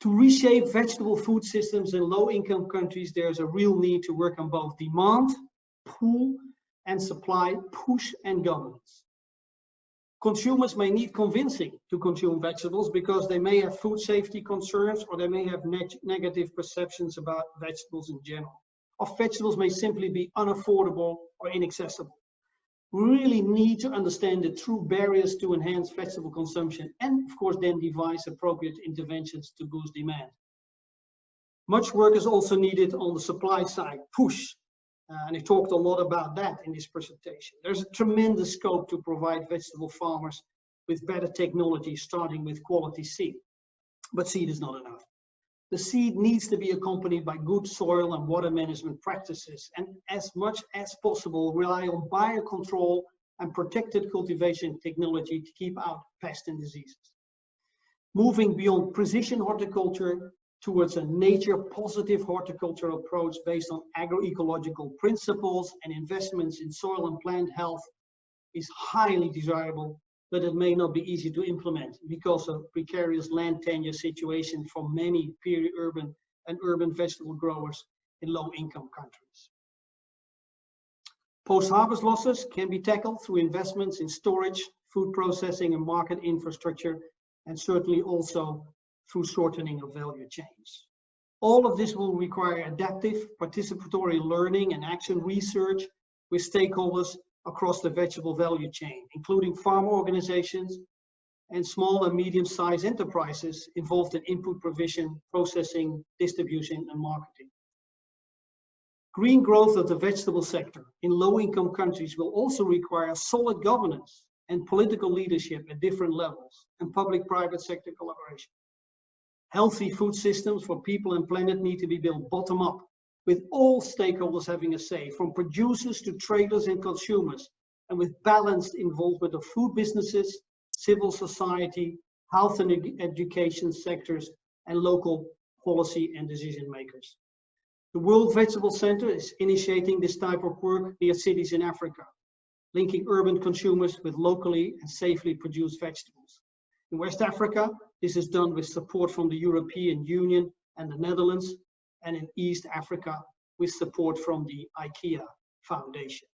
To reshape vegetable food systems in low-income countries, there's a real need to work on both demand, pull, and supply, push, and governance. Consumers may need convincing to consume vegetables because they may have food safety concerns, or they may have negative perceptions about vegetables in general. Or vegetables may simply be unaffordable or inaccessible. We really need to understand the true barriers to enhance vegetable consumption and, of course, then devise appropriate interventions to boost demand. Much work is also needed on the supply side, push. And I talked a lot about that in this presentation. There's a tremendous scope to provide vegetable farmers with better technology, starting with quality seed. But seed is not enough. The seed needs to be accompanied by good soil and water management practices, and as much as possible rely on biocontrol and protected cultivation technology to keep out pests and diseases. Moving beyond precision horticulture towards a nature-positive horticultural approach based on agroecological principles and investments in soil and plant health is highly desirable, but it may not be easy to implement because of precarious land tenure situation for many peri-urban and urban vegetable growers in low-income countries. Post-harvest losses can be tackled through investments in storage, food processing, and market infrastructure, and certainly also through shortening of value chains. All of this will require adaptive, participatory learning and action research with stakeholders across the vegetable value chain, including farmer organizations and small and medium-sized enterprises involved in input provision, processing, distribution, and marketing. Green growth of the vegetable sector in low-income countries will also require solid governance and political leadership at different levels and public-private sector collaboration. Healthy food systems for people and planet need to be built bottom-up, with all stakeholders having a say, from producers to traders and consumers, and with balanced involvement of food businesses, civil society, health and education sectors, and local policy and decision makers. The World Vegetable Center is initiating this type of work near cities in Africa, linking urban consumers with locally and safely produced vegetables. In West Africa, this is done with support from the European Union and the Netherlands, and in East Africa with support from the IKEA Foundation.